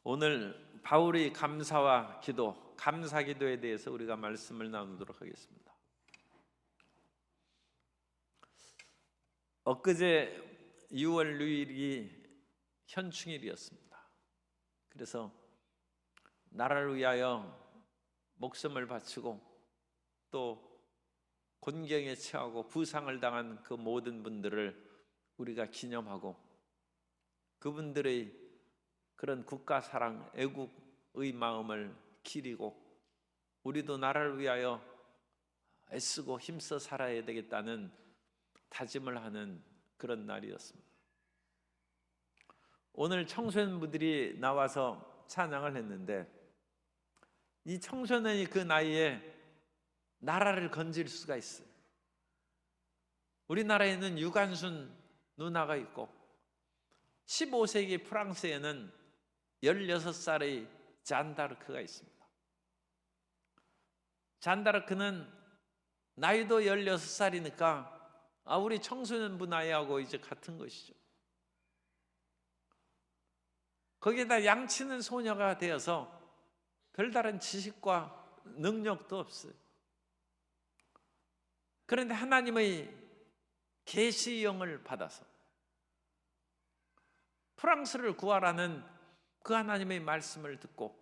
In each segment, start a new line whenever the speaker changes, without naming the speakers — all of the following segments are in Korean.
오늘 바울의 감사와 기도, 감사 기도에 대해서 우리가 말씀을 나누도록 하겠습니다. 엊그제 6월 6일이 현충일이었습니다. 그래서 나라를 위하여 목숨을 바치고 또 곤경에 처하고 부상을 당한 그 모든 분들을 우리가 기념하고 그분들의 그런 국가 사랑, 애국의 마음을 기리고 우리도 나라를 위하여 애쓰고 힘써 살아야 되겠다는 다짐을 하는 그런 날이었습니다. 오늘 청소년부들이 나와서 찬양을 했는데 이 청소년이 그 나이에 나라를 건질 수가 있어요. 우리나라에는 유관순 누나가 있고 15세기 프랑스에는 16살의 잔다르크가 있습니다. 잔다르크는 나이도 16살이니까 우리 청소년부 나이하고 이제 같은 것이죠. 거기에다 양치는 소녀가 되어서 별다른 지식과 능력도 없어요. 그런데 하나님의 계시의 영을 받아서 프랑스를 구하라는 그 하나님의 말씀을 듣고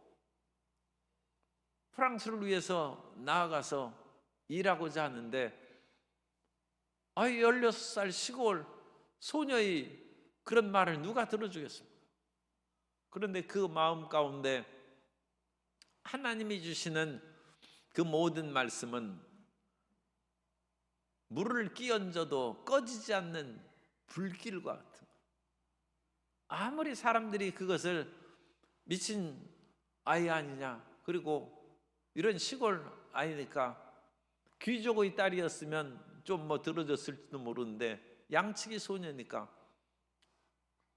프랑스를 위해서 나아가서 일하고자 하는데 16살 시골 소녀의 그런 말을 누가 들어주겠습니까? 그런데 그 마음 가운데 하나님이 주시는 그 모든 말씀은 물을 끼얹어도 꺼지지 않는 불길과 같은, 아무리 사람들이 그것을 미친 아이 아니냐, 그리고 이런 시골 아이니까 귀족의 딸이었으면 좀 들어줬을지도 모르는데 양치기 소녀니까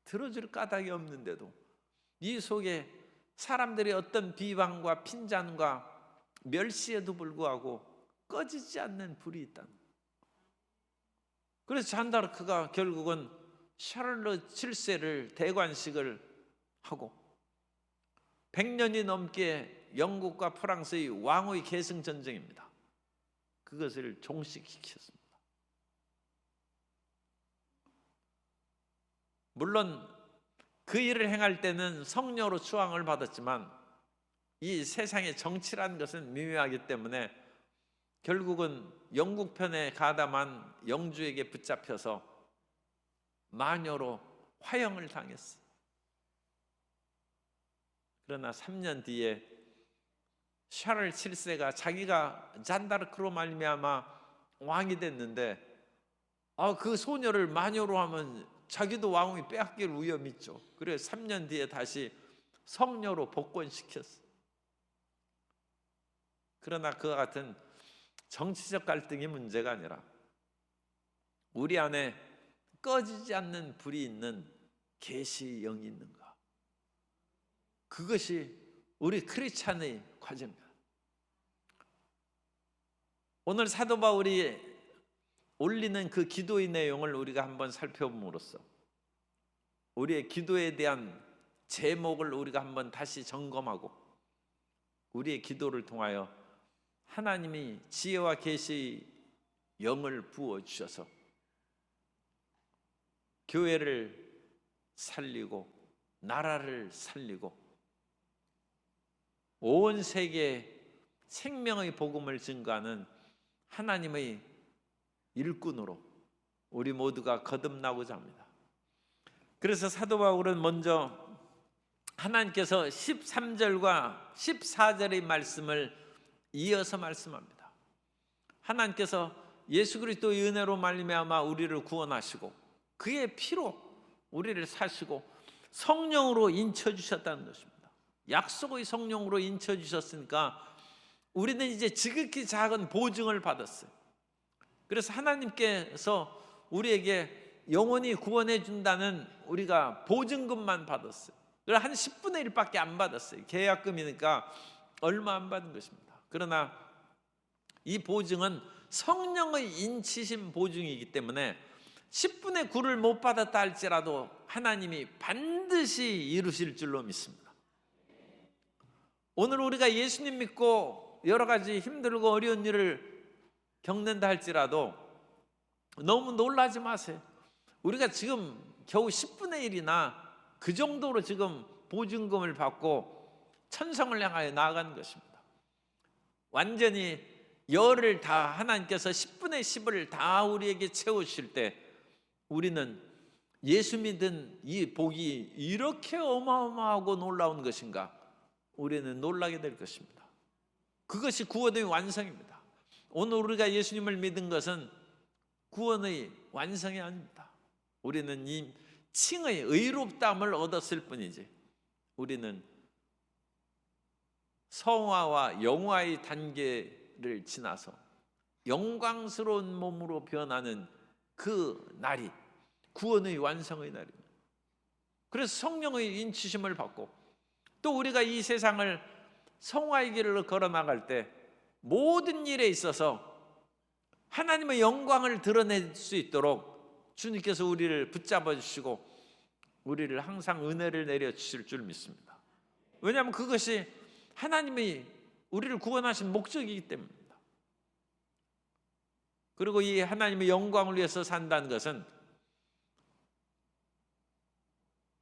들어줄 까닭이 없는데도 이 속에 사람들의 어떤 비방과 핀잔과 멸시에도 불구하고 꺼지지 않는 불이 있다는 거예요. 그래서 잔다르크가 결국은 샤를르 7세를 대관식을 하고 100년이 넘게 영국과 프랑스의 왕의 계승 전쟁입니다. 그것을 종식시켰습니다. 물론 그 일을 행할 때는 성녀로 추앙을 받았지만 이 세상의 정치라는 것은 미묘하기 때문에 결국은 영국 편에 가담한 영주에게 붙잡혀서 마녀로 화형을 당했어요. 그러나 3년 뒤에 샤를 7세가 자기가 잔다르크로 말미암아 왕이 됐는데 그 소녀를 마녀로 하면 자기도 왕위 빼앗길 위험이 있죠. 그래서 3년 뒤에 다시 성녀로 복권시켰어요. 그러나 그와 같은 정치적 갈등이 문제가 아니라 우리 안에 꺼지지 않는 불이 있는 계시의 영이 있는가, 그것이 우리 크리스찬의 과제입니다. 오늘 사도 바울이 올리는 그 기도의 내용을 우리가 한번 살펴봄으로써 우리의 기도에 대한 제목을 우리가 한번 다시 점검하고 우리의 기도를 통하여 하나님이 지혜와 계시의 영을 부어주셔서 교회를 살리고 나라를 살리고 온 세계에 생명의 복음을 증거하는 하나님의 일꾼으로 우리 모두가 거듭나고자 합니다. 그래서 사도 바울은 먼저 하나님께서 13절과 14절의 말씀을 이어서 말씀합니다. 하나님께서 예수 그리스도의 은혜로 말미암아 우리를 구원하시고 그의 피로 우리를 사시고 성령으로 인쳐주셨다는 것입니다. 약속의 성령으로 인쳐주셨으니까 우리는 이제 지극히 작은 보증을 받았어요. 그래서 하나님께서 우리에게 영원히 구원해 준다는 우리가 보증금만 받았어요. 그래서 한 10분의 1밖에 안 받았어요. 계약금이니까 얼마 안 받은 것입니다. 그러나 이 보증은 성령의 인치심 보증이기 때문에 10분의 9를 못 받았다 할지라도 하나님이 반드시 이루실 줄로 믿습니다. 오늘 우리가 예수님 믿고 여러 가지 힘들고 어려운 일을 겪는다 할지라도 너무 놀라지 마세요. 우리가 지금 겨우 10분의 1이나 그 정도로 지금 보증금을 받고 천성을 향하여 나아가는 것입니다. 완전히 열을 다 하나님께서 10분의 10을 다 우리에게 채우실 때 우리는 예수 믿은 이 복이 이렇게 어마어마하고 놀라운 것인가, 우리는 놀라게 될 것입니다. 그것이 구원의 완성입니다. 오늘 우리가 예수님을 믿은 것은 구원의 완성이 아닙니다. 우리는 이 칭의 의롭다함을 얻었을 뿐이지 우리는 성화와 영화의 단계를 지나서 영광스러운 몸으로 변하는 그 날이 구원의 완성의 날입니다. 그래서 성령의 인치심을 받고 또 우리가 이 세상을 성화의 길을 걸어나갈 때 모든 일에 있어서 하나님의 영광을 드러낼 수 있도록 주님께서 우리를 붙잡아 주시고 우리를 항상 은혜를 내려주실 줄 믿습니다. 왜냐하면 그것이 하나님이 우리를 구원하신 목적이기 때문입니다. 그리고 이 하나님의 영광을 위해서 산다는 것은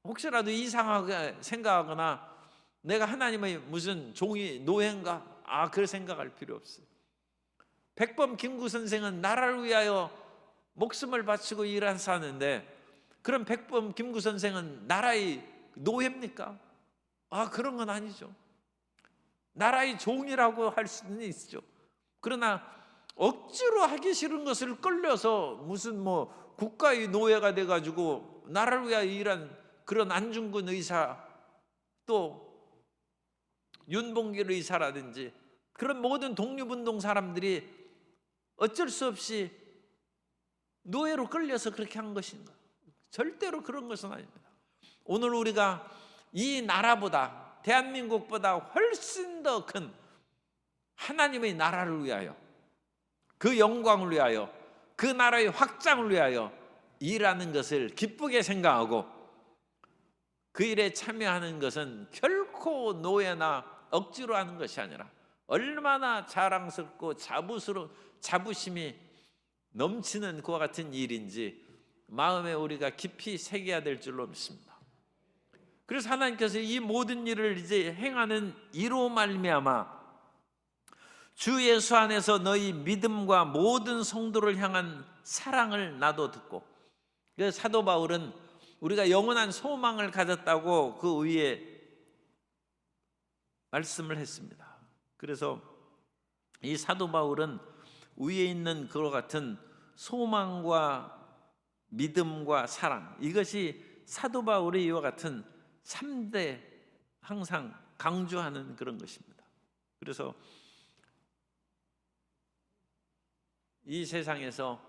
혹시라도 이상하게 생각하거나 내가 하나님의 무슨 종이 노예인가? 그럴 생각할 필요 없어요. 백범 김구 선생은 나라를 위하여 목숨을 바치고 일하사는데 그럼 백범 김구 선생은 나라의 노예입니까? 그런 건 아니죠. 나라의 종이라고 할 수는 있죠. 그러나 억지로 하기 싫은 것을 끌려서 무슨 국가의 노예가 돼가지고 나라를 위하여 일한 그런 안중근 의사, 또 윤봉길 의사라든지 그런 모든 독립운동 사람들이 어쩔 수 없이 노예로 끌려서 그렇게 한 것인가? 절대로 그런 것은 아닙니다. 오늘 우리가 이 나라보다, 대한민국보다 훨씬 더 큰 하나님의 나라를 위하여, 그 영광을 위하여, 그 나라의 확장을 위하여 일하는 것을 기쁘게 생각하고 그 일에 참여하는 것은 결코 노예나 억지로 하는 것이 아니라 얼마나 자랑스럽고 자부심이 넘치는 그와 같은 일인지 마음에 우리가 깊이 새겨야 될 줄로 믿습니다. 그래서 하나님께서 이 모든 일을 이제 행하는 이로 말미암아 주 예수 안에서 너희 믿음과 모든 성도를 향한 사랑을 나도 듣고, 그래서 사도 바울은 우리가 영원한 소망을 가졌다고 그 위에 말씀을 했습니다. 그래서 이 사도 바울은 위에 있는 그와 같은 소망과 믿음과 사랑, 이것이 사도 바울의 이와 같은 3대 항상 강조하는 그런 것입니다. 그래서 이 세상에서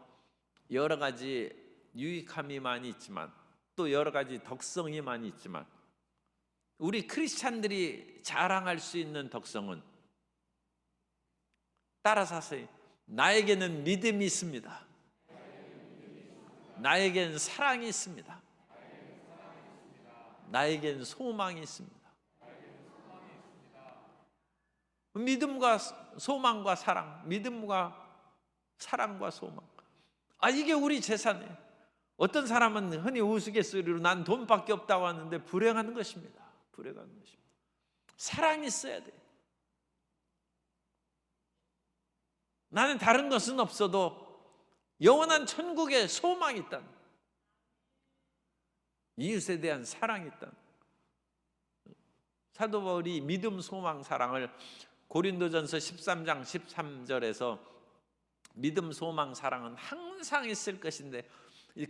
여러 가지 유익함이 많이 있지만 또 여러 가지 덕성이 많이 있지만 우리 크리스찬들이 자랑할 수 있는 덕성은 따라서 하세요. 나에게는 믿음이 있습니다. 나에겐 사랑이 있습니다. 나에겐 소망이 있습니다. 믿음과 소망과 사랑, 믿음과 사랑과 소망, 이게 우리 재산이에요. 어떤 사람은 흔히 우스갯소리로 난 돈밖에 없다고 하는데 불행한 것입니다. 불행한 것입니다. 사랑이 있어야 돼. 나는 다른 것은 없어도 영원한 천국에 소망이 있다. 이웃에 대한 사랑이 있다. 사도 바울이 믿음, 소망, 사랑을 고린도전서 13장 13절에서 믿음, 소망, 사랑은 항상 있을 것인데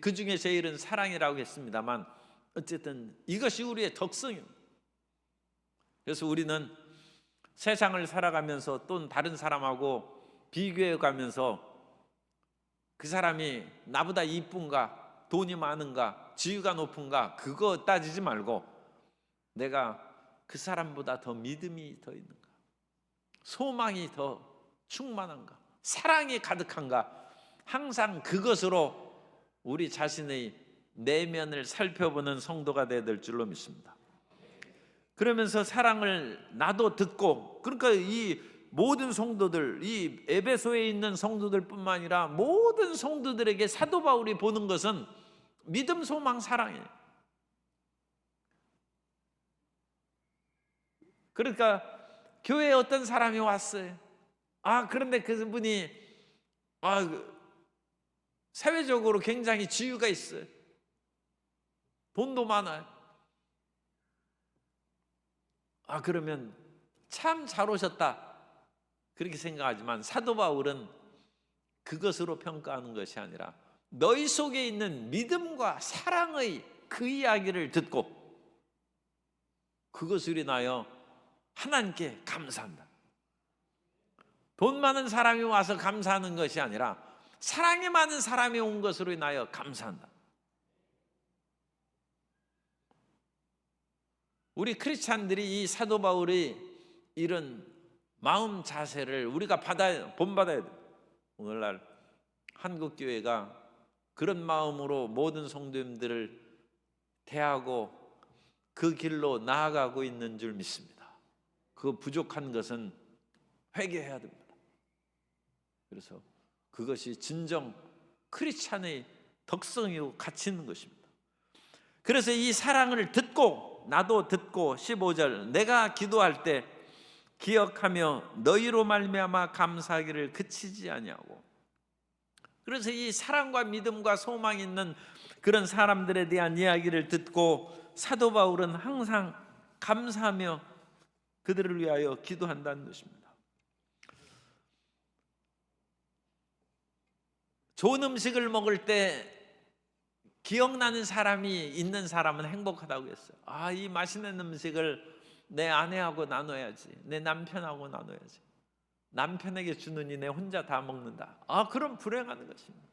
그 중에 제일은 사랑이라고 했습니다만 어쨌든 이것이 우리의 덕성입니다. 그래서 우리는 세상을 살아가면서 또 다른 사람하고 비교해 가면서 그 사람이 나보다 이쁜가, 돈이 많은가, 지위가 높은가, 그거 따지지 말고 내가 그 사람보다 더 믿음이 더 있는가, 소망이 더 충만한가, 사랑이 가득한가, 항상 그것으로 우리 자신의 내면을 살펴보는 성도가 되어야 될 줄로 믿습니다. 그러면서 사랑을 나도 듣고, 그러니까 이 모든 성도들, 이 에베소에 있는 성도들뿐만 아니라 모든 성도들에게 사도 바울이 보는 것은 믿음, 소망, 사랑이에요. 그러니까 교회에 어떤 사람이 왔어요. 그런데 그분이 사회적으로 굉장히 지위가 있어요. 돈도 많아요. 그러면 참 잘 오셨다, 그렇게 생각하지만 사도 바울은 그것으로 평가하는 것이 아니라 너희 속에 있는 믿음과 사랑의 그 이야기를 듣고 그것을 인하여 하나님께 감사한다. 돈 많은 사람이 와서 감사하는 것이 아니라 사랑이 많은 사람이 온 것으로 인하여 감사한다. 우리 크리스찬들이 이 사도 바울의 이런 마음 자세를 우리가 본받아야 돼. 오늘날 한국 교회가 그런 마음으로 모든 성도님들을 대하고 그 길로 나아가고 있는 줄 믿습니다. 그 부족한 것은 회개해야 됩니다. 그래서 그것이 진정 크리스찬의 덕성이고 가치 있는 것입니다. 그래서 이 사랑을 듣고 나도 듣고 15절 내가 기도할 때 기억하며 너희로 말미암아 감사하기를 그치지 아니하고. 그래서 이 사랑과 믿음과 소망이 있는 그런 사람들에 대한 이야기를 듣고 사도 바울은 항상 감사하며 그들을 위하여 기도한다는 것입니다. 좋은 음식을 먹을 때 기억나는 사람이 있는 사람은 행복하다고 했어요. 이 맛있는 음식을 내 아내하고 나눠야지, 내 남편하고 나눠야지. 남편에게 주느니 내 혼자 다 먹는다. 그럼 불행한 것입니다.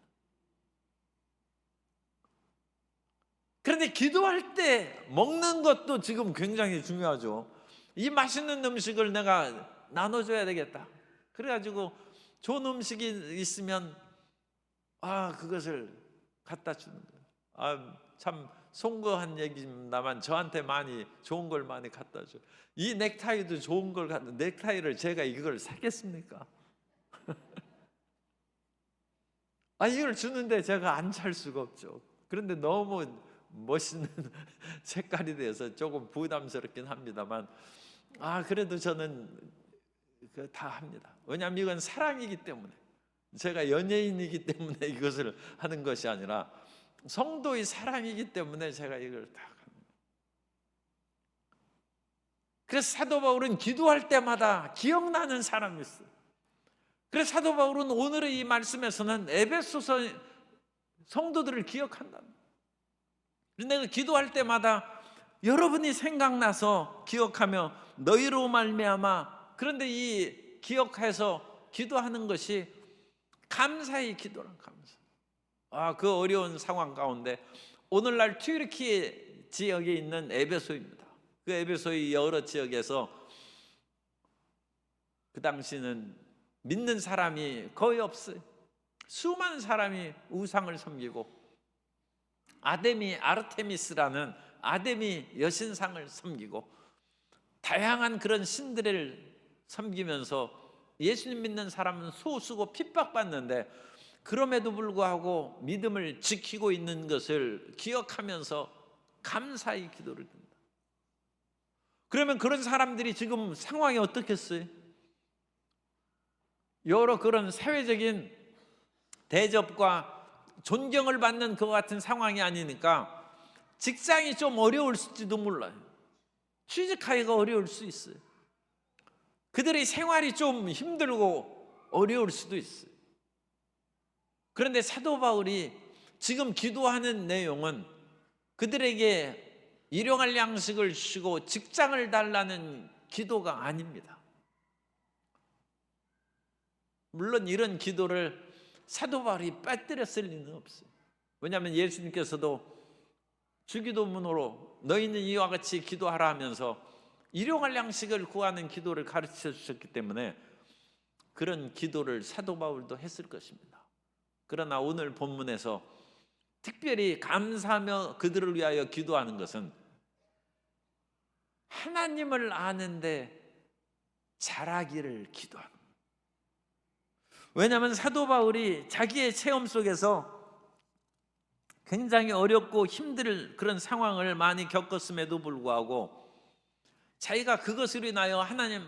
그런데 기도할 때 먹는 것도 지금 굉장히 중요하죠. 이 맛있는 음식을 내가 나눠줘야 되겠다. 그래가지고 좋은 음식이 있으면 그것을 갖다 주는 거예요. 참 송구한 얘기입니다만 저한테 많이 좋은 걸 많이 갖다 줘요. 이 넥타이도 좋은 걸 넥타이를 제가 이걸 사겠습니까? 이걸 주는데 제가 안 찰 수가 없죠. 그런데 너무 멋있는 색깔이 돼서 조금 부담스럽긴 합니다만 그래도 저는 다 합니다. 왜냐하면 이건 사랑이기 때문에, 제가 연예인이기 때문에 이것을 하는 것이 아니라 성도의 사랑이기 때문에 제가 이걸 다 합니다. 그래서 사도 바울은 기도할 때마다 기억나는 사람이 있어요. 그래서 사도 바울은 오늘의 이 말씀에서는 에베소서 성도들을 기억한다. 내가 기도할 때마다 여러분이 생각나서 기억하며 너희로 말미암아. 그런데 이 기억해서 기도하는 것이 감사의 기도란 감사. 그 어려운 상황 가운데 오늘날 튀르키예 지역에 있는 에베소입니다. 그 에베소의 여러 지역에서 그 당시는 믿는 사람이 거의 없어요. 수많은 사람이 우상을 섬기고 아르테미스라는 아데미 여신상을 섬기고 다양한 그런 신들을 섬기면서 예수님 믿는 사람은 소수고 핍박받는데 그럼에도 불구하고 믿음을 지키고 있는 것을 기억하면서 감사의 기도를 듭니다. 그러면 그런 사람들이 지금 상황이 어떻겠어요? 여러 그런 사회적인 대접과 존경을 받는 그 같은 상황이 아니니까 직장이 좀 어려울지도 몰라요. 취직하기가 어려울 수 있어요. 그들의 생활이 좀 힘들고 어려울 수도 있어요. 그런데 사도 바울이 지금 기도하는 내용은 그들에게 일용할 양식을 주시고 직장을 달라는 기도가 아닙니다. 물론 이런 기도를 사도 바울이 빠뜨렸을 리는 없어요. 왜냐하면 예수님께서도 주기도문으로 너희는 이와 같이 기도하라 하면서 일용할 양식을 구하는 기도를 가르쳐 주셨기 때문에 그런 기도를 사도 바울도 했을 것입니다. 그러나 오늘 본문에서 특별히 감사하며 그들을 위하여 기도하는 것은 하나님을 아는데 잘하기를 기도하는. 왜냐하면 사도 바울이 자기의 체험 속에서 굉장히 어렵고 힘들 그런 상황을 많이 겪었음에도 불구하고 자기가 그것으로 인하여 하나님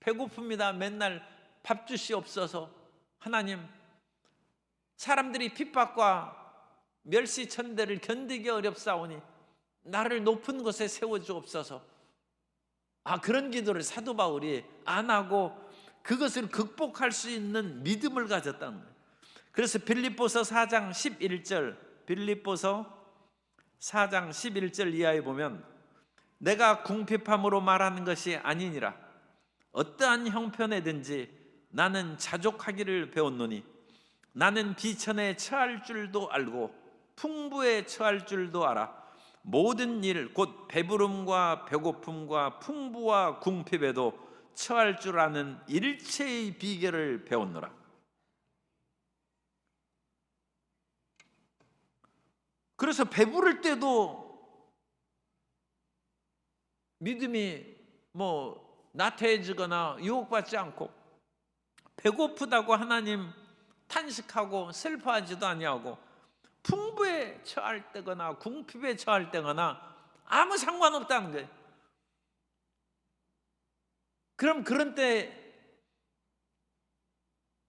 배고픕니다. 맨날 밥 주시옵소서. 하나님 사람들이 핍박과 멸시천대를 견디기 어렵사오니 나를 높은 곳에 세워주옵소서. 그런 기도를 사도 바울이 안 하고 그것을 극복할 수 있는 믿음을 가졌다는 거예요. 그래서 빌립보서 4장 11절, 빌립보서 4장 11절 이하에 보면 내가 궁핍함으로 말하는 것이 아니니라. 어떠한 형편에든지 나는 자족하기를 배웠노니 나는 비천에 처할 줄도 알고 풍부에 처할 줄도 알아. 모든 일 곧 배부름과 배고픔과 풍부와 궁핍에도 처할 줄 아는 일체의 비결을 배웠노라. 그래서 배부를 때도 믿음이 나태해지거나 유혹받지 않고, 배고프다고 하나님 탄식하고 슬퍼하지도 아니하고, 풍부에 처할 때거나 궁핍에 처할 때거나 아무 상관없다는 거예요. 그럼 그런 때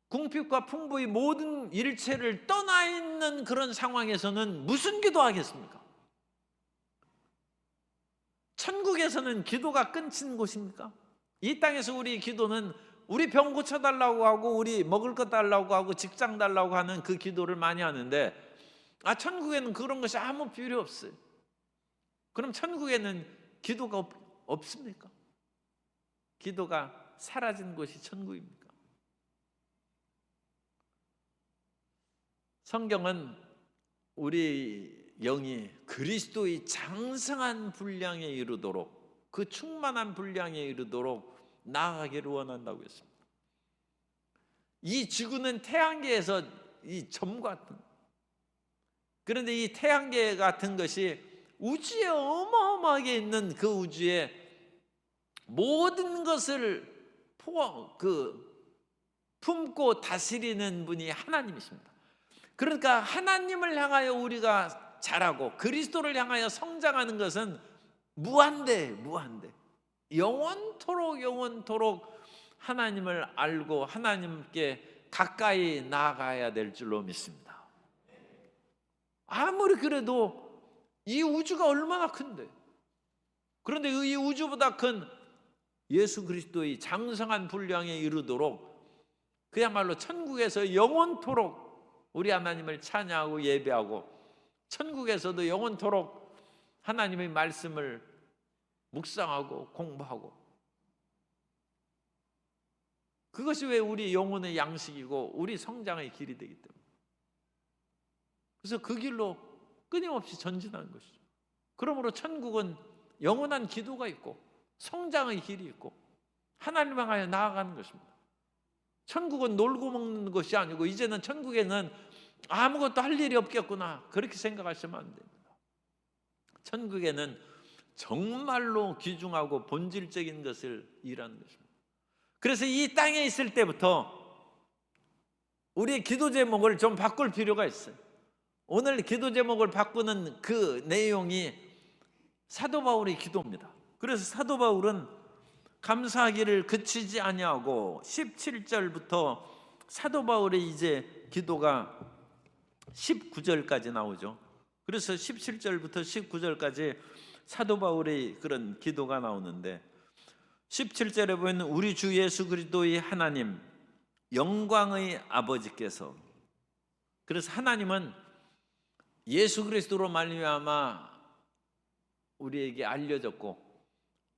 궁핍과 풍부의 모든 일체를 떠나 있는 그런 상황에서는 무슨 기도하겠습니까? 천국에서는 기도가 끊긴 곳입니까? 이 땅에서 우리 기도는 우리 병 고쳐달라고 하고 우리 먹을 것 달라고 하고 직장 달라고 하는 그 기도를 많이 하는데, 천국에는 그런 것이 아무 필요 없어요. 그럼 천국에는 기도가 없습니까? 기도가 사라진 곳이 천국입니까? 성경은 우리 영이 그리스도의 장성한 분량에 이르도록, 그 충만한 분량에 이르도록 나아가기를 원한다고 했습니다. 이 지구는 태양계에서 이 점 같은, 그런데 이 태양계 같은 것이 우주에 어마어마하게 있는 그 우주에 모든 것을 품고 다스리는 분이 하나님이십니다. 그러니까 하나님을 향하여 우리가 자라고 그리스도를 향하여 성장하는 것은 무한대 영원토록 하나님을 알고 하나님께 가까이 나아가야 될 줄로 믿습니다. 아무리 그래도 이 우주가 얼마나 큰데, 그런데 이 우주보다 큰 예수 그리스도의 장성한 분량에 이르도록 그야말로 천국에서 영원토록 우리 하나님을 찬양하고 예배하고, 천국에서도 영원토록 하나님의 말씀을 묵상하고 공부하고, 그것이 왜 우리 영혼의 양식이고 우리 성장의 길이 되기 때문에, 그래서 그 길로 끊임없이 전진하는 것이죠. 그러므로 천국은 영원한 기도가 있고 성장의 길이 있고 하나님을 향하여 나아가는 것입니다. 천국은 놀고 먹는 것이 아니고 이제는 천국에는 아무것도 할 일이 없겠구나, 그렇게 생각하시면 안 됩니다. 천국에는 정말로 귀중하고 본질적인 것을 일하는 것입니다. 그래서 이 땅에 있을 때부터 우리의 기도 제목을 좀 바꿀 필요가 있어요. 오늘 기도 제목을 바꾸는 그 내용이 사도 바울의 기도입니다. 그래서 사도 바울은 감사하기를 그치지 아니하고 17절부터 사도 바울의 이제 기도가 19절까지 나오죠. 그래서 17절부터 19절까지 사도 바울의 그런 기도가 나오는데, 17절에 보면 우리 주 예수 그리스도의 하나님 영광의 아버지께서, 그래서 하나님은 예수 그리스도로 말미암아 우리에게 알려졌고,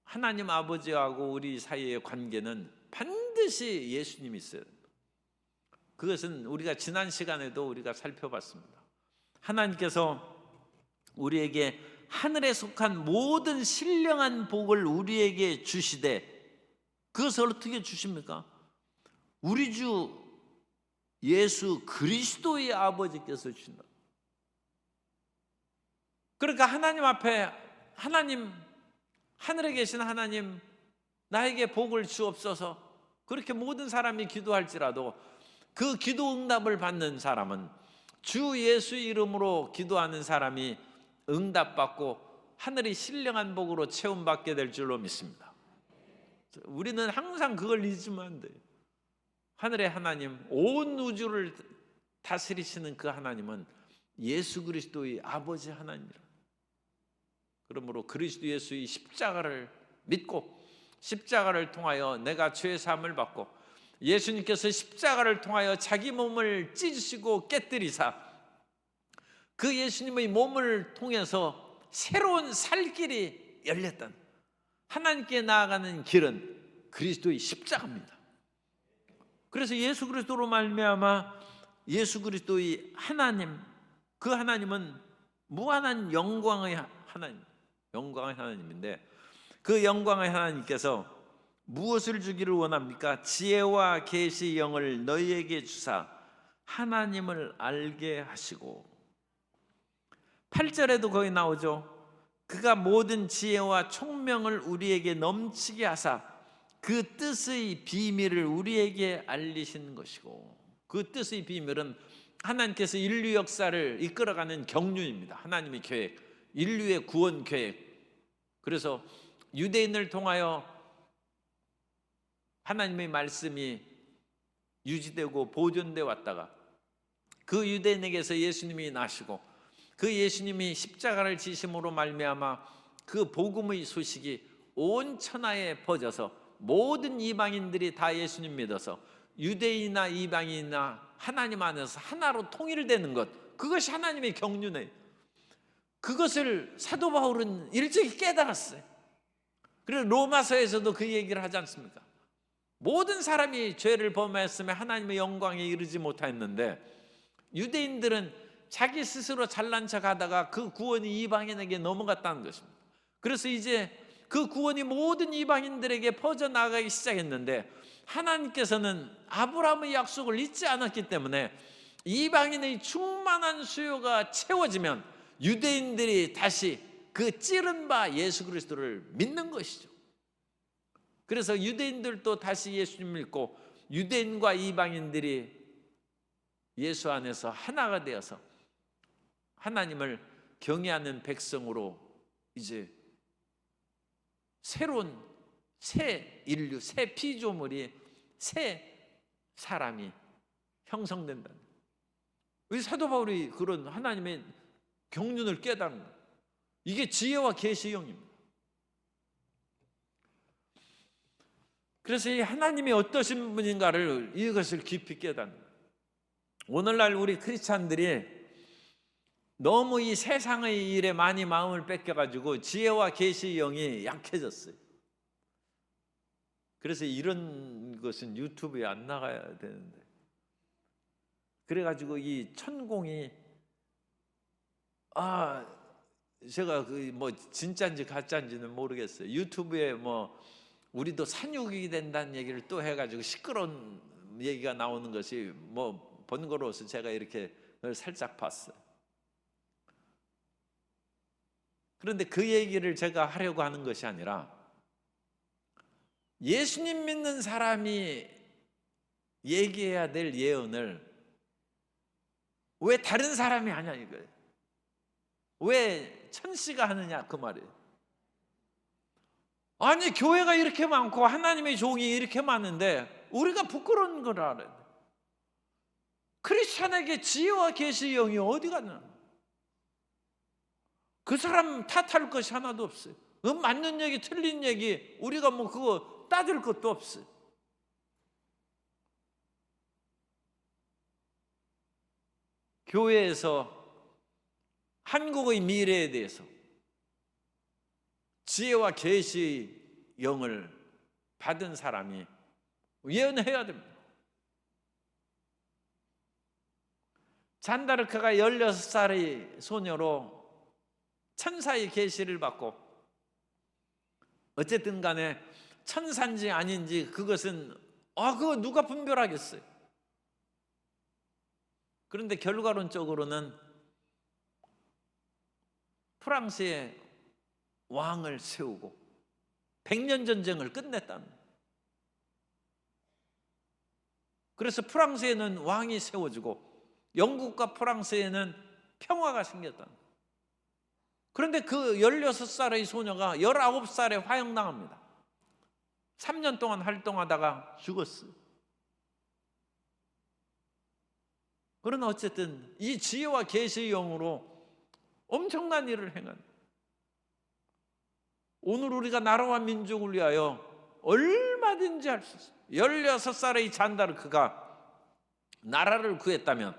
하나님 아버지하고 우리 사이의 관계는 반드시 예수님이 있어요. 그것은 우리가 지난 시간에도 우리가 살펴봤습니다. 하나님께서 우리에게 하늘에 속한 모든 신령한 복을 우리에게 주시되, 그것을 어떻게 주십니까? 우리 주 예수 그리스도의 아버지께서 주신다. 그러니까 하나님 앞에, 하나님 하늘에 계신 하나님, 나에게 복을 주옵소서. 그렇게 모든 사람이 기도할지라도 그 기도 응답을 받는 사람은 주 예수 이름으로 기도하는 사람이 응답받고 하늘이 신령한 복으로 채움받게 될 줄로 믿습니다. 우리는 항상 그걸 잊으면 안 돼요. 하늘의 하나님, 온 우주를 다스리시는 그 하나님은 예수 그리스도의 아버지 하나님이라. 그러므로 그리스도 예수의 십자가를 믿고 십자가를 통하여 내가 죄 사함을 받고 예수님께서 십자가를 통하여 자기 몸을 찢으시고 깨뜨리사 그 예수님의 몸을 통해서 새로운 살 길이 열렸던 하나님께 나아가는 길은 그리스도의 십자가입니다. 그래서 예수 그리스도로 말미암아 예수 그리스도의 하나님, 그 하나님은 무한한 영광의 하나님, 영광의 하나님인데 그 영광의 하나님께서 무엇을 주기를 원합니까? 지혜와 계시의 영을 너희에게 주사 하나님을 알게 하시고, 8절에도 거기 나오죠. 그가 모든 지혜와 총명을 우리에게 넘치게 하사 그 뜻의 비밀을 우리에게 알리신 것이고, 그 뜻의 비밀은 하나님께서 인류 역사를 이끌어가는 경륜입니다. 하나님의 계획, 인류의 구원 계획. 그래서 유대인을 통하여 하나님의 말씀이 유지되고 보존되어 왔다가 그 유대인에게서 예수님이 나시고 그 예수님이 십자가를 지심으로 말미암아 그 복음의 소식이 온 천하에 퍼져서 모든 이방인들이 다 예수님 믿어서 유대인이나 이방인이나 하나님 안에서 하나로 통일되는 것, 그것이 하나님의 경륜이에요. 그것을 사도 바울은 일찍이 깨달았어요. 그래서 로마서에서도 그 얘기를 하지 않습니까? 모든 사람이 죄를 범했으면 하나님의 영광에 이르지 못했는데 유대인들은 자기 스스로 잘난 척하다가 그 구원이 이방인에게 넘어갔다는 것입니다. 그래서 이제 그 구원이 모든 이방인들에게 퍼져나가기 시작했는데 하나님께서는 아브라함의 약속을 잊지 않았기 때문에 이방인의 충만한 수요가 채워지면 유대인들이 다시 그 찌른 바 예수 그리스도를 믿는 것이죠. 그래서 유대인들도 다시 예수님 믿고 유대인과 이방인들이 예수 안에서 하나가 되어서 하나님을 경외하는 백성으로 이제 새로운 새 인류, 새 피조물이, 새 사람이 형성된다. 우리 사도 바울이 그런 하나님의 경륜을 깨닫는 거예요. 이게 지혜와 계시의 영입니다. 그래서 이 하나님이 어떠신 분인가를 이것을 깊이 깨닫는 거예요. 오늘날 우리 크리스찬들이 너무 이 세상의 일에 많이 마음을 뺏겨가지고 지혜와 계시의 영이 약해졌어요. 그래서 이런 것은 유튜브에 안 나가야 되는데, 그래가지고 이 천공이 제가 그 뭐 진짜인지 가짜인지는 모르겠어요. 유튜브에 뭐 우리도 산육이 된다는 얘기를 또 해가지고 시끄러운 얘기가 나오는 것이 뭐 번거로워서 제가 이렇게 살짝 봤어요. 그런데 그 얘기를 제가 하려고 하는 것이 아니라 예수님 믿는 사람이 얘기해야 될 예언을 왜 다른 사람이 하냐 이거예요. 왜 천씨가 하느냐 그 말이에요. 아니 교회가 이렇게 많고 하나님의 종이 이렇게 많은데 우리가 부끄러운 걸 알아야 돼. 크리스찬에게 지혜와 계시의 영이 어디 갔나? 그 사람 탓할 것이 하나도 없어요. 맞는 얘기 틀린 얘기 우리가 뭐 그거 따질 것도 없어요. 교회에서 한국의 미래에 대해서 지혜와 계시의 영을 받은 사람이 예언해야 됩니다. 잔다르크가 16살의 소녀로 천사의 계시를 받고, 어쨌든 간에 천사인지 아닌지 그것은 그거 누가 분별하겠어요. 그런데 결과론적으로는 프랑스의 왕을 세우고 백년 전쟁을 끝냈다는 거예요. 그래서 프랑스에는 왕이 세워지고 영국과 프랑스에는 평화가 생겼다는 거예요. 그런데 그 16살의 소녀가 19살에 화형당합니다. 3년 동안 활동하다가 죽었어요. 그러나 어쨌든 이 지혜와 계시의 영으로 엄청난 일을 행한, 오늘 우리가 나라와 민족을 위하여 얼마든지 할 수 있어요. 16살의 잔다르크가 나라를 구했다면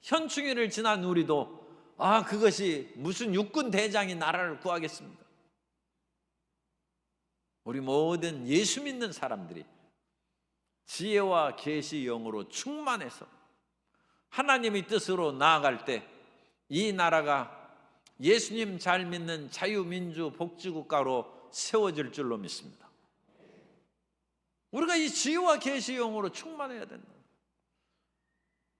현충일을 지난 우리도 그것이 무슨 육군 대장이 나라를 구하겠습니까? 우리 모든 예수 믿는 사람들이 지혜와 계시의 영으로 충만해서 하나님의 뜻으로 나아갈 때 이 나라가 예수님 잘 믿는 자유민주 복지국가로 세워질 줄로 믿습니다. 우리가 이 지혜와 계시의 영으로 충만해야 된다.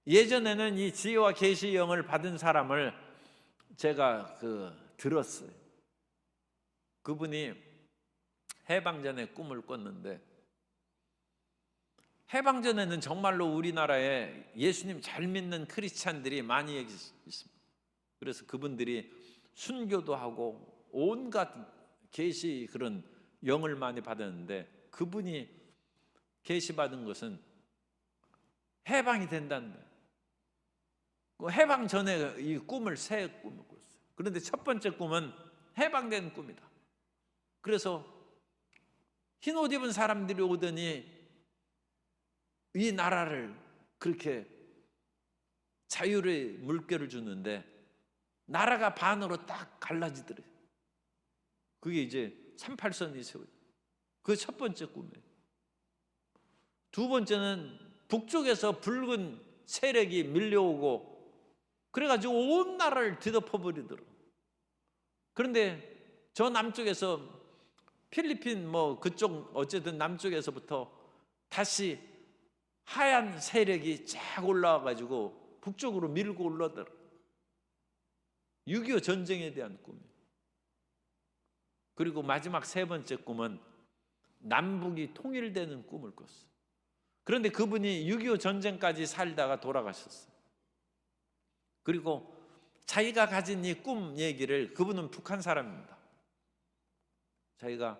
예전에는 이 지혜와 계시의 영을 받은 사람을 제가 들었어요. 그분이 해방전에 꿈을 꿨는데, 해방전에는 정말로 우리나라에 예수님 잘 믿는 크리스찬들이 많이 있습니다. 그래서 그분들이 순교도 하고 온갖 계시 그런 영을 많이 받았는데, 그분이 계시받은 것은 해방이 된다는 거예요. 그 해방 전에 이 꿈을, 새 꿈을 꿨어요. 그런데 첫 번째 꿈은 해방된 꿈이다. 그래서 흰 옷 입은 사람들이 오더니 이 나라를 그렇게 자유의 물결을 주는데 나라가 반으로 딱 갈라지더래요. 그게 이제 38선이 세워져. 그게 첫 번째 꿈이에요. 두 번째는 북쪽에서 붉은 세력이 밀려오고 그래가지고 온 나라를 뒤덮어버리더라고요. 그런데 저 남쪽에서 필리핀 그쪽 어쨌든 남쪽에서부터 다시 하얀 세력이 쫙 올라와가지고 북쪽으로 밀고 올라오더라고요. 6.25 전쟁에 대한 꿈이에요. 그리고 마지막 세 번째 꿈은 남북이 통일되는 꿈을 꿨어요. 그런데 그분이 6.25 전쟁까지 살다가 돌아가셨어요. 그리고 자기가 가진 이 꿈 얘기를, 그분은 북한 사람입니다. 자기가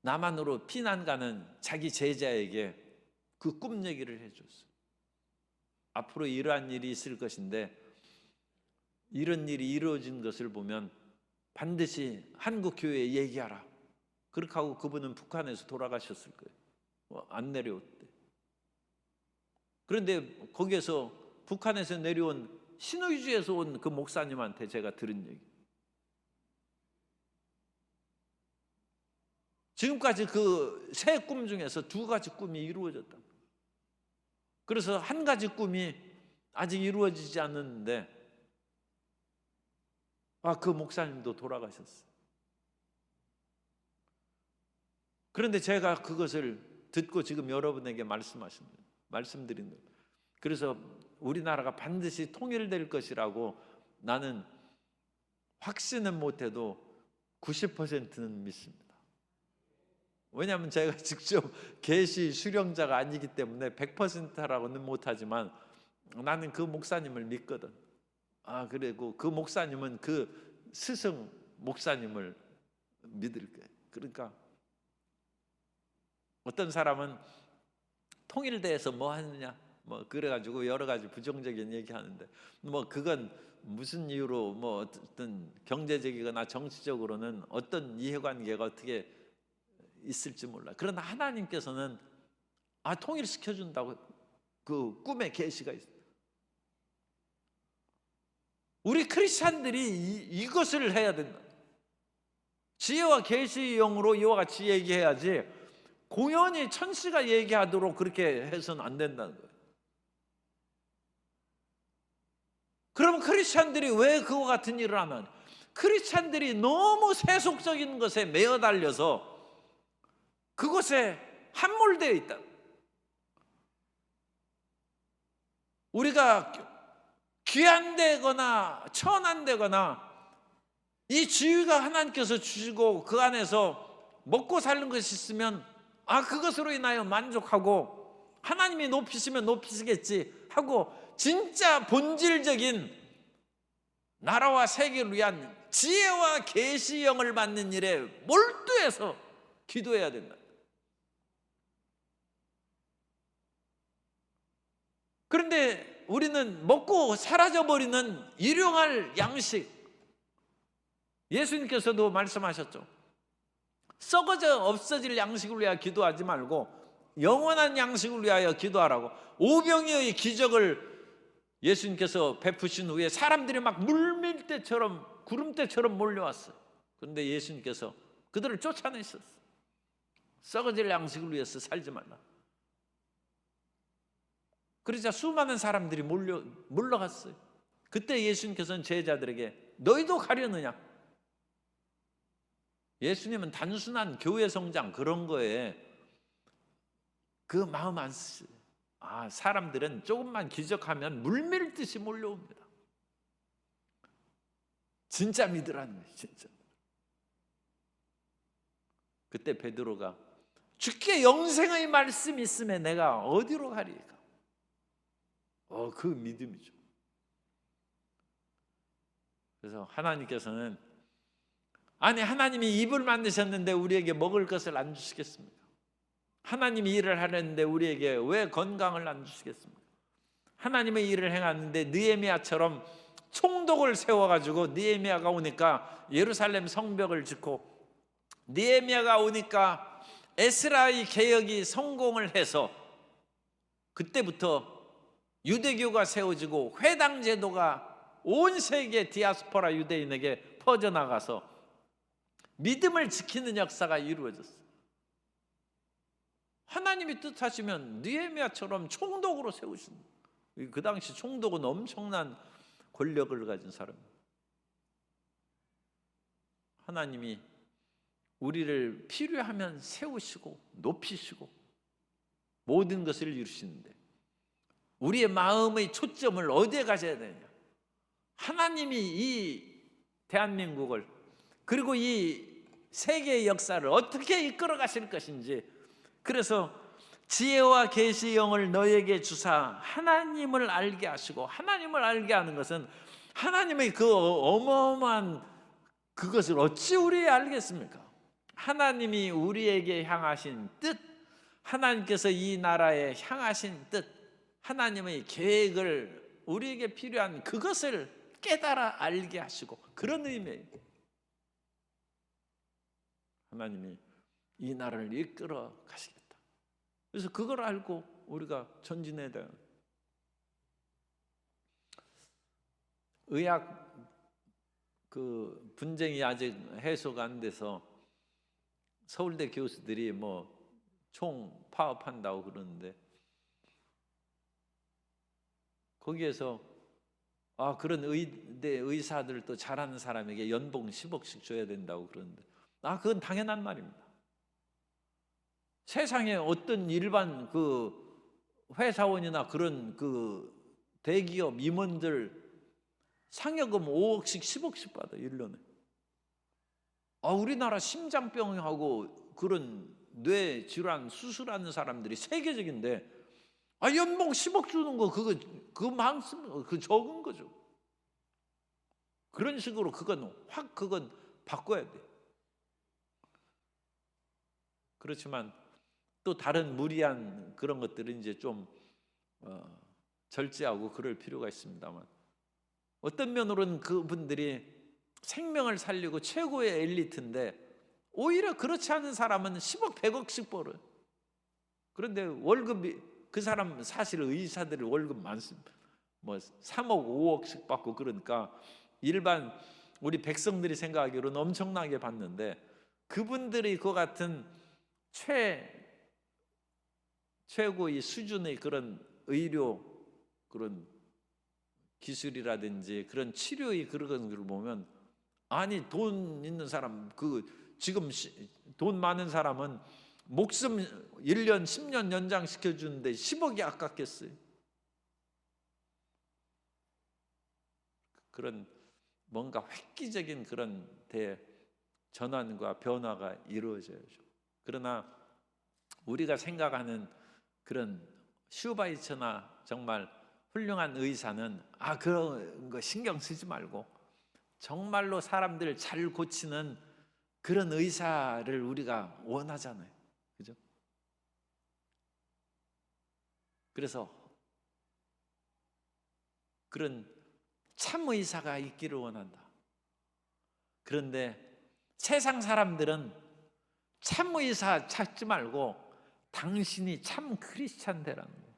남한으로 피난 가는 자기 제자에게 그 꿈 얘기를 해줬어요. 앞으로 이러한 일이 있을 것인데 이런 일이 이루어진 것을 보면 반드시 한국 교회에 얘기하라. 그렇게 하고 그분은 북한에서 돌아가셨을 거예요. 안 내려왔대. 그런데 거기에서 북한에서 내려온 신의주에서 온 그 목사님한테 제가 들은 얘기, 지금까지 그 세 꿈 중에서 두 가지 꿈이 이루어졌다. 그래서 한 가지 꿈이 아직 이루어지지 않았는데 그 목사님도 돌아가셨어요. 그런데 제가 그것을 듣고 지금 여러분에게 말씀드린 거예요. 그래서 우리나라가 반드시 통일될 것이라고 나는 확신은 못해도 90%는 믿습니다. 왜냐하면 제가 직접 계시 수령자가 아니기 때문에 100%라고는 못하지만 나는 그 목사님을 믿거든. 그리고 그 목사님은 그 스승 목사님을 믿을 거예요. 그러니까 어떤 사람은 통일대에서 뭐 하느냐 그래가지고 여러 가지 부정적인 얘기하는데 그건 무슨 이유로 어떤 경제적이거나 정치적으로는 어떤 이해관계가 어떻게 있을지 몰라. 그러나 하나님께서는 통일시켜준다고 그 꿈의 계시가 있어요. 우리 크리스찬들이 이것을 해야 된다. 지혜와 계시의 영으로 이와 같이 얘기해야지 공연히 천씨가 얘기하도록 그렇게 해서는 안 된다는 거예요. 그러면 크리스찬들이 왜 그와 같은 일을 하면, 크리스찬들이 너무 세속적인 것에 매어 달려서 그것에 함몰되어 있다. 우리가 귀한되거나 천한되거나 이 지위가 하나님께서 주시고 그 안에서 먹고 사는 것이 있으면 그것으로 인하여 만족하고 하나님이 높이시면 높이시겠지 하고 진짜 본질적인 나라와 세계를 위한 지혜와 계시형을 받는 일에 몰두해서 기도해야 된다. 그런데 우리는 먹고 사라져버리는 일용할 양식, 예수님께서도 말씀하셨죠. 썩어져 없어질 양식을 위하여 기도하지 말고 영원한 양식을 위하여 기도하라고. 오병이어의 기적을 예수님께서 베푸신 후에 사람들이 막 물밀대처럼 구름대처럼 몰려왔어요. 그런데 예수님께서 그들을 쫓아내셨어요. 썩어질 양식을 위해서 살지 말라. 그러자 수많은 사람들이 물러갔어요. 그때 예수님께서는 제자들에게 너희도 가려느냐? 예수님은 단순한 교회 성장 그런 거에 그 마음 안 쓰세요. 사람들은 조금만 기적하면 물밀듯이 몰려옵니다. 진짜 믿으라는 거예요. 진짜. 그때 베드로가 주께 영생의 말씀이 있음에 내가 어디로 가리까? 그 믿음이죠. 그래서 하나님께서는 하나님이 입을 만드셨는데 우리에게 먹을 것을 안 주시겠습니까? 하나님이 일을 하려는데 우리에게 왜 건강을 안 주시겠습니까? 하나님의 일을 행하는데 느헤미야처럼 총독을 세워가지고 느헤미야가 오니까 예루살렘 성벽을 짓고 느헤미야가 오니까 에스라의 개혁이 성공을 해서 그때부터 유대교가 세워지고 회당 제도가 온 세계 디아스포라 유대인에게 퍼져나가서 믿음을 지키는 역사가 이루어졌어요. 하나님이 뜻하시면 느헤미야처럼 총독으로 세우신, 그 당시 총독은 엄청난 권력을 가진 사람입니다. 하나님이 우리를 필요하면 세우시고 높이시고 모든 것을 이루시는데 우리의 마음의 초점을 어디에 가져야 되냐? 하나님이 이 대한민국을 그리고 이 세계의 역사를 어떻게 이끌어 가실 것인지, 그래서 지혜와 계시의 영을 너에게 주사 하나님을 알게 하시고, 하나님을 알게 하는 것은 하나님의 그 어마어마한 그것을 어찌 우리 알겠습니까? 하나님이 우리에게 향하신 뜻, 하나님께서 이 나라에 향하신 뜻, 하나님의 계획을 우리에게 필요한 그것을 깨달아 알게 하시고, 그런 의미예요. 하나님이 이 나라를 이끌어 가시겠다. 그래서 그걸 알고 우리가 전진해야 돼요. 의학 그 분쟁이 아직 해소가 안 돼서 서울대 교수들이 뭐 총 파업한다고 그러는데, 거기에서 그런 의대 의사들도 잘하는 사람에게 연봉 10억씩 줘야 된다고 그러는데, 그건 당연한 말입니다. 세상에 어떤 일반 그 회사원이나 그런 그 대기업 임원들 상여금 5억씩 10억씩 받아요, 1년에. 우리나라 심장병하고 그런 뇌 질환 수술하는 사람들이 세계적인데 연봉 10억 주는 거 그거 많습니다. 그 적은 거죠. 그런 식으로 그건 바꿔야 돼. 그렇지만 또 다른 무리한 그런 것들은 이제 좀 절제하고 그럴 필요가 있습니다만, 어떤 면으로는 그분들이 생명을 살리고 최고의 엘리트인데 오히려 그렇지 않은 사람은 10억 100억씩 벌어요. 그런데 월급이, 그 사람 사실 의사들이 월급 많습니다. 뭐 3억 5억씩 받고, 그러니까 일반 우리 백성들이 생각하기로는 엄청나게 받는데, 그분들이 그 같은 최고의 수준의 그런 의료 그런 기술이라든지 그런 치료의 그런 것을 보면, 돈 있는 사람, 지금 돈 많은 사람은 목숨 1년 10년 연장시켜 주는데 10억이 아깝겠어요. 그런 뭔가 획기적인 그런 데 전환과 변화가 이루어져야죠. 그러나 우리가 생각하는 그런 슈바이처나 정말 훌륭한 의사는 그런 거 신경 쓰지 말고 정말로 사람들 잘 고치는 그런 의사를 우리가 원하잖아요. 그죠? 그래서 그런 참 의사가 있기를 원한다. 그런데 세상 사람들은 참 의사 찾지 말고 당신이 참 크리스찬 되라는 거예요.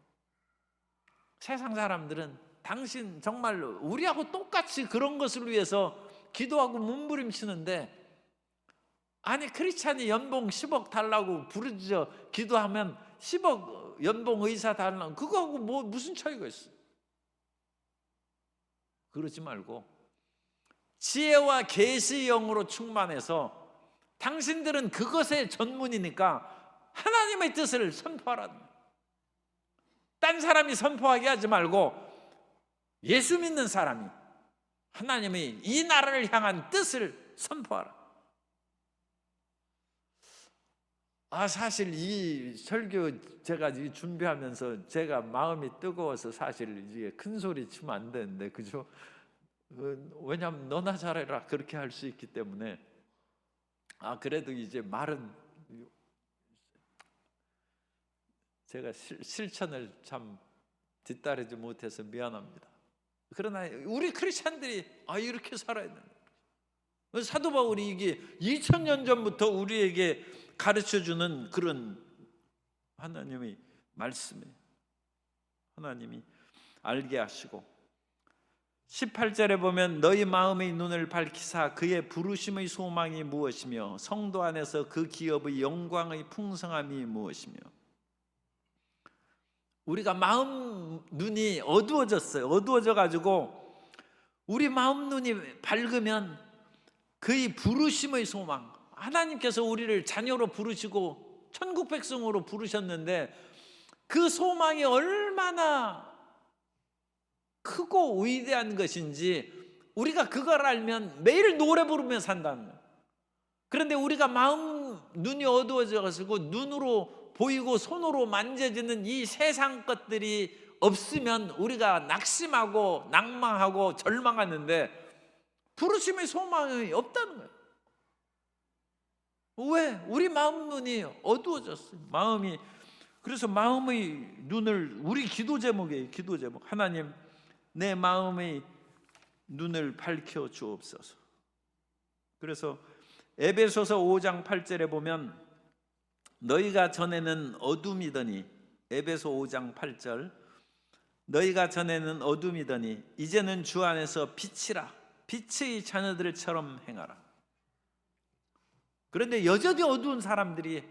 세상 사람들은 당신 정말 우리하고 똑같이 그런 것을 위해서 기도하고 몸부림치는데, 아니 크리스찬이 연봉 10억 달라고 부르짖어 기도하면 10억 연봉 의사 달라고, 그거하고 뭐 무슨 차이가 있어? 그러지 말고 지혜와 계시의 영으로 충만해서 당신들은 그것의 전문이니까 하나님의 뜻을 선포하라는 거예요. 딴 사람이 선포하게 하지 말고 예수 믿는 사람이 하나님의 이 나라를 향한 뜻을 선포하라. 사실 이 설교 제가 준비하면서 제가 마음이 뜨거워서 사실 이게 큰 소리 치면 안 되는데, 그죠? 왜냐하면 너나 잘해라 그렇게 할 수 있기 때문에. 그래도 이제 말은 제가 실천을 참 뒤따르지 못해서 미안합니다. 그러나 우리 크리스찬들이 이렇게 살아야 된다. 사도 바울이 이게 2000년 전부터 우리에게 가르쳐주는 그런 하나님의 말씀이에요. 하나님이 알게 하시고 18절에 보면 너희 마음의 눈을 밝히사 그의 부르심의 소망이 무엇이며 성도 안에서 그 기업의 영광의 풍성함이 무엇이며. 우리가 마음 눈이 어두워졌어요. 어두워져 가지고 우리 마음 눈이 밝으면 그의 부르심의 소망, 하나님께서 우리를 자녀로 부르시고 천국 백성으로 부르셨는데 그 소망이 얼마나 크고 위대한 것인지 우리가 그걸 알면 매일 노래 부르며 산다는 거예요. 그런데 우리가 마음 눈이 어두워져 가지고 눈으로 보이고 손으로 만져지는 이 세상 것들이 없으면 우리가 낙심하고 낭망하고 절망하는데 부르심의 소망이 없다는 거예요. 왜? 우리 마음 눈이 어두워졌어요. 마음이. 그래서 마음의 눈을, 우리 기도 제목이에요. 기도 제목. 하나님, 내 마음의 눈을 밝혀 주옵소서. 그래서 에베소서 5장 8절에 보면 너희가 전에는 어둠이더니, 에베소 5장 8절, 너희가 전에는 어둠이더니 이제는 주 안에서 빛이라, 빛의 자녀들처럼 행하라. 그런데 여전히 어두운 사람들이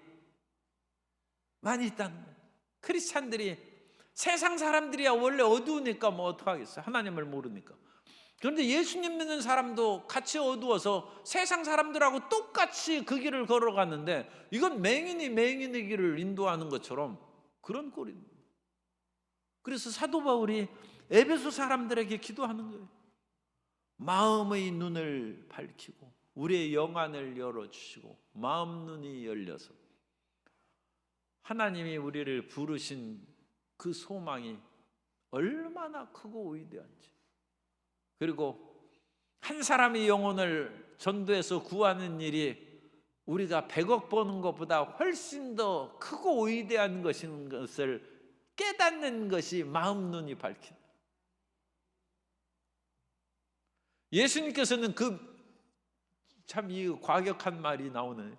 많이 있다는 거예요. 크리스찬들이, 세상 사람들이야 원래 어두우니까 뭐 어떡하겠어요. 하나님을 모르니까. 그런데 예수님 믿는 사람도 같이 어두워서 세상 사람들하고 똑같이 그 길을 걸어갔는데 이건 맹인이 맹인의 길을 인도하는 것처럼 그런 꼴입니다. 그래서 사도 바울이 에베소 사람들에게 기도하는 거예요. 마음의 눈을 밝히고 우리의 영안을 열어주시고 마음 눈이 열려서 하나님이 우리를 부르신 그 소망이 얼마나 크고 위대한지, 그리고 한 사람의 영혼을 전도해서 구하는 일이 우리가 100억 버는 것보다 훨씬 더 크고 위대한 것인 것을 깨닫는 것이 마음 눈이 밝힌다. 예수님께서는 참 이 과격한 말이 나오네.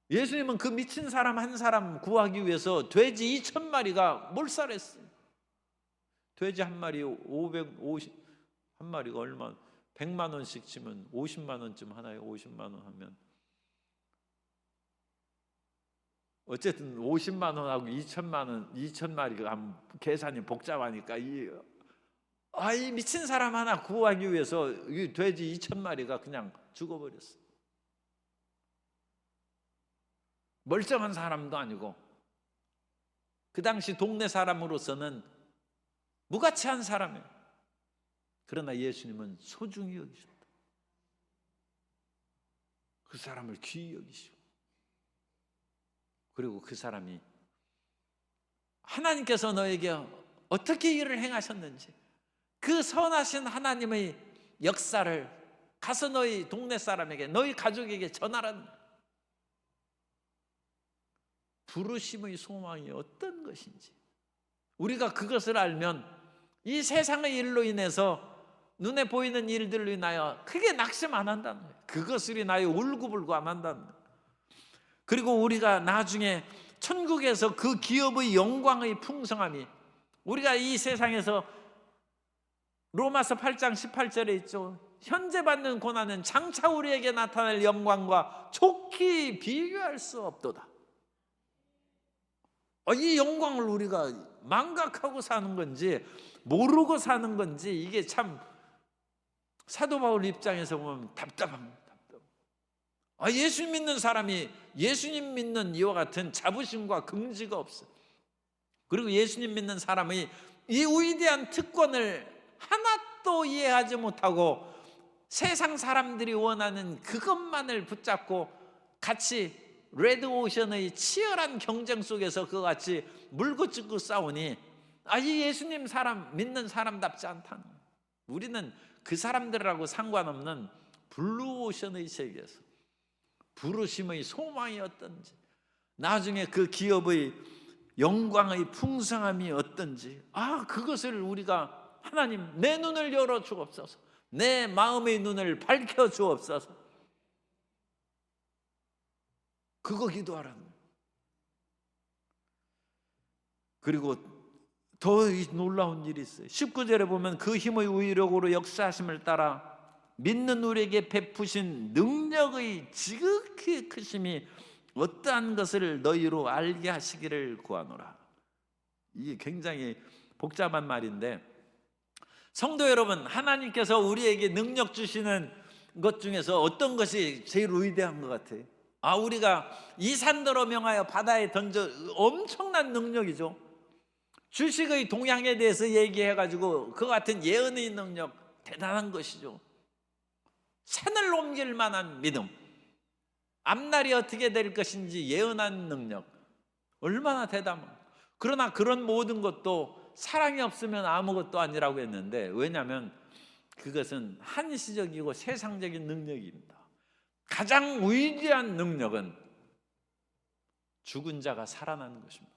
예수님은 그 미친 사람 한 사람 구하기 위해서 돼지 2000마리가 몰살했어요. 돼지 한 마리 550, 한 마리가 얼마, 100만 원씩 치면 50만 원쯤 하나요? 50만 원 하면 어쨌든 50만 원하고 2천만 원, 2000마리가 계산이 복잡하니까 이 미친 사람 하나 구하기 위해서 이 돼지 2000마리가 그냥 죽어버렸어. 멀쩡한 사람도 아니고 그 당시 동네 사람으로서는 무가치한 사람이에요. 그러나 예수님은 소중히 여기셨다. 그 사람을 귀히 여기시고, 그리고 그 사람이 하나님께서 너에게 어떻게 일을 행하셨는지 그 선하신 하나님의 역사를 가서 너희 동네 사람에게, 너희 가족에게 전하라는 거예요. 부르심의 소망이 어떤 것인지 우리가 그것을 알면 이 세상의 일로 인해서, 눈에 보이는 일들로 인하여 크게 낙심 안 한다는 거예요. 그것을 인하여 울고불고 안 한다는 거예요. 그리고 우리가 나중에 천국에서 그 기업의 영광의 풍성함이, 우리가 이 세상에서 로마서 8장 18절에 있죠. 현재 받는 고난은 장차 우리에게 나타날 영광과 좋게 비교할 수 없도다. 이 영광을 우리가 망각하고 사는 건지 모르고 사는 건지, 이게 참 사도 바울 입장에서 보면 답답합니다. 예수 믿는 사람이 예수님 믿는 이와 같은 자부심과 긍지가 없어요. 그리고 예수님 믿는 사람의 이 위대한 특권을 하나도 이해하지 못하고 세상 사람들이 원하는 그것만을 붙잡고 같이 레드오션의 치열한 경쟁 속에서 그와 같이 물고 뜯고 싸우니, 이 예수님 사람 믿는 사람답지 않다는 거예요. 우리는 그 사람들하고 상관없는 블루오션의 세계에서 부르심의 소망이 어떤지, 나중에 그 기업의 영광의 풍성함이 어떤지, 그것을 우리가, 하나님 내 눈을 열어 주옵소서, 내 마음의 눈을 밝혀 주옵소서, 그거 기도하라는 거예요. 그리고 더 놀라운 일이 있어요. 19절에 보면 그 힘의 위력으로 역사하심을 따라 믿는 우리에게 베푸신 능력의 지극히 크심이 어떠한 것을 너희로 알게 하시기를 구하노라. 이게 굉장히 복잡한 말인데, 성도 여러분, 하나님께서 우리에게 능력 주시는 것 중에서 어떤 것이 제일 위대한 것 같아요? 우리가 이 산더러 명하여 바다에 던져, 엄청난 능력이죠. 주식의 동향에 대해서 얘기해가지고 그 같은 예언의 능력, 대단한 것이죠. 산을 옮길 만한 믿음, 앞날이 어떻게 될 것인지 예언하는 능력, 얼마나 대담한. 그러나 그런 모든 것도 사랑이 없으면 아무것도 아니라고 했는데, 왜냐하면 그것은 한시적이고 세상적인 능력입니다. 가장 위대한 능력은 죽은 자가 살아나는 것입니다.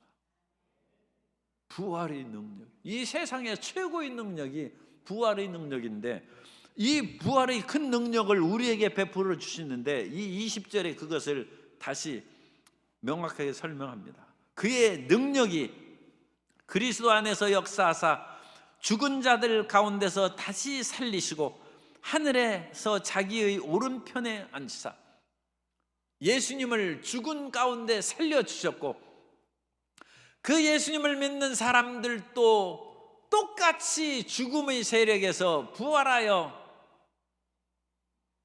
부활의 능력, 이 세상의 최고의 능력이 부활의 능력인데, 이 부활의 큰 능력을 우리에게 베풀어 주시는데, 이 20절에 그것을 다시 명확하게 설명합니다. 그의 능력이 그리스도 안에서 역사하사 죽은 자들 가운데서 다시 살리시고 하늘에서 자기의 오른편에 앉히사, 예수님을 죽은 가운데 살려주셨고, 그 예수님을 믿는 사람들도 똑같이 죽음의 세력에서 부활하여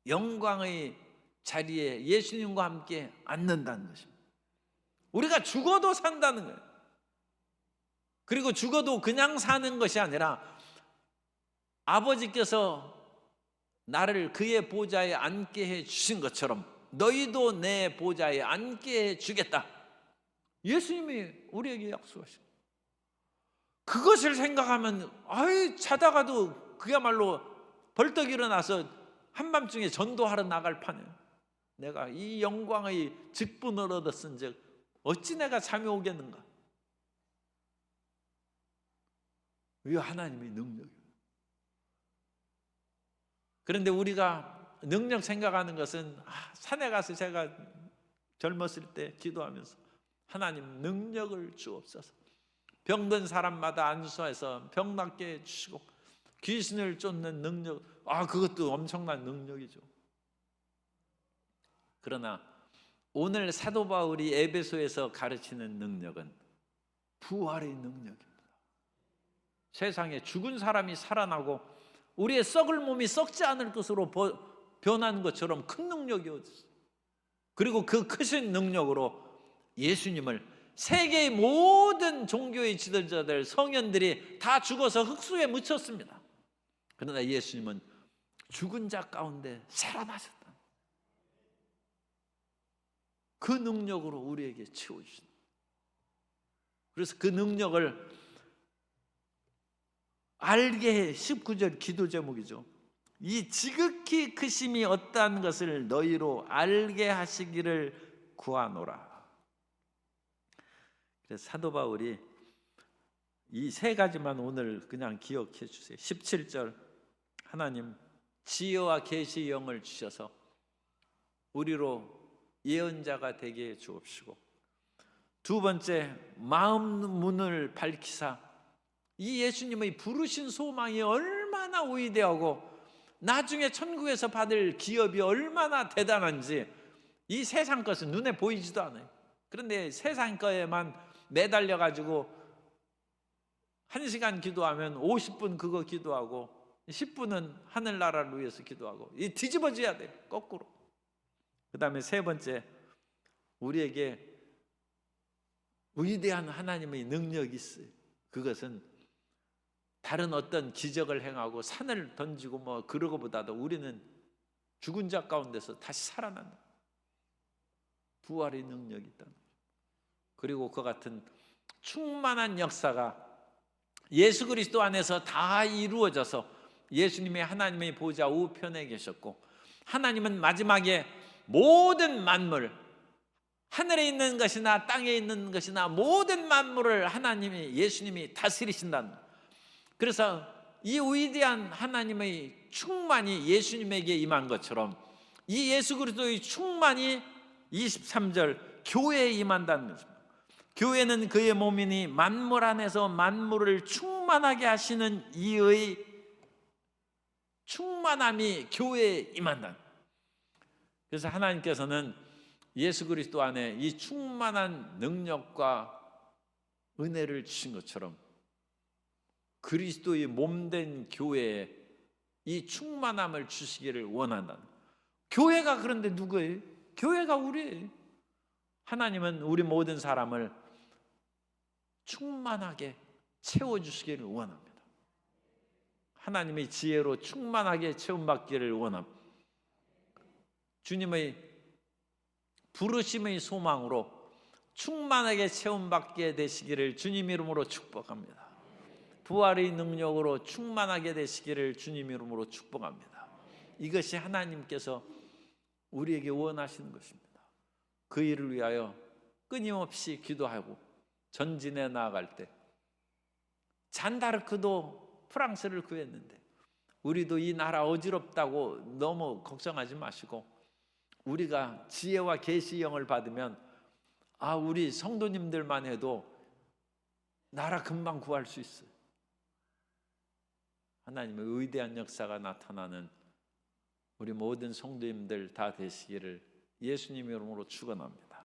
영광의 자리에 예수님과 함께 앉는다는 것입니다. 우리가 죽어도 산다는 거예요. 그리고 죽어도 그냥 사는 것이 아니라 아버지께서 나를 그의 보좌에 앉게 해 주신 것처럼 너희도 내 보좌에 앉게 해 주겠다. 예수님이 우리에게 약속하신, 그것을 생각하면 자다가도 그야말로 벌떡 일어나서 한밤중에 전도하러 나갈 판이에요. 내가 이 영광의 직분을 얻었은즉 어찌 내가 잠이 오겠는가. 이 하나님의 능력이에요. 그런데 우리가 능력 생각하는 것은, 산에 가서 제가 젊었을 때 기도하면서 하나님 능력을 주옵소서, 병든 사람마다 안수해서 병 낫게 해주시고 귀신을 쫓는 능력, 그것도 엄청난 능력이죠. 그러나 오늘 사도 바울이 에베소에서 가르치는 능력은 부활의 능력입니다. 세상에 죽은 사람이 살아나고 우리의 썩을 몸이 썩지 않을 것으로 변한 것처럼 큰 능력이 어디 있어요? 그리고 그 크신 능력으로 예수님을 세계의 모든 종교의 지도자들, 성현들이 다 죽어서 흙수에 묻혔습니다. 그러나 예수님은 죽은 자 가운데 살아나셨다. 그 능력으로 우리에게 채워주신다. 그래서 그 능력을 알게 해. 19절 기도 제목이죠. 이 지극히 크심이 어떠한 것을 너희로 알게 하시기를 구하노라. 그래서 사도 바울이 이 세 가지만 오늘 그냥 기억해 주세요. 17절, 하나님 지혜와 계시의 영을 주셔서 우리로 예언자가 되게 해 주옵시고, 두 번째, 마음 문을 밝히사 이 예수님의 부르신 소망이 얼마나 위대하고 나중에 천국에서 받을 기업이 얼마나 대단한지 이 세상 것은 눈에 보이지도 않아요. 그런데 세상 거에만 매달려 가지고 1시간 기도하면 50분 그거 기도하고 10분은 하늘나라를 위해서 기도하고 이 뒤집어져야 돼요. 거꾸로. 그 다음에 세 번째, 우리에게 위대한 하나님의 능력이 있어요. 그것은 다른 어떤 기적을 행하고 산을 던지고 뭐 그러고보다도 우리는 죽은 자 가운데서 다시 살아난다. 부활의 능력이 있다. 그리고 그 같은 충만한 역사가 예수 그리스도 안에서 다 이루어져서 예수님이 하나님의 보좌 우편에 계셨고, 하나님은 마지막에 모든 만물, 하늘에 있는 것이나 땅에 있는 것이나 모든 만물을 하나님이, 예수님이 다스리신다는 거예요. 그래서 이 위대한 하나님의 충만이 예수님에게 임한 것처럼 이 예수 그리스도의 충만이 23절 교회에 임한다는 것입니다. 교회는 그의 몸이니 만물 안에서 만물을 충만하게 하시는 이의 충만함이 교회에 임한다. 그래서 하나님께서는 예수 그리스도 안에 이 충만한 능력과 은혜를 주신 것처럼 그리스도의 몸된 교회에 이 충만함을 주시기를 원한다. 교회가 그런데 누구예요? 교회가 우리예요. 하나님은 우리 모든 사람을 충만하게 채워주시기를 원합니다. 하나님의 지혜로 충만하게 채움받기를 원합니다. 주님의 부르심의 소망으로 충만하게 채움받게 되시기를 주님 이름으로 축복합니다. 부활의 능력으로 충만하게 되시기를 주님 이름으로 축복합니다. 이것이 하나님께서 우리에게 원하시는 것입니다. 그 일을 위하여 끊임없이 기도하고 전진해 나아갈 때, 잔다르크도 프랑스를 구했는데 우리도 이 나라 어지럽다고 너무 걱정하지 마시고 우리가 지혜와 계시의 영을 받으면 우리 성도님들만 해도 나라 금방 구할 수 있어요. 하나님의 위대한 역사가 나타나는 우리 모든 성도님들 다 되시기를 예수님 이름으로 축원합니다.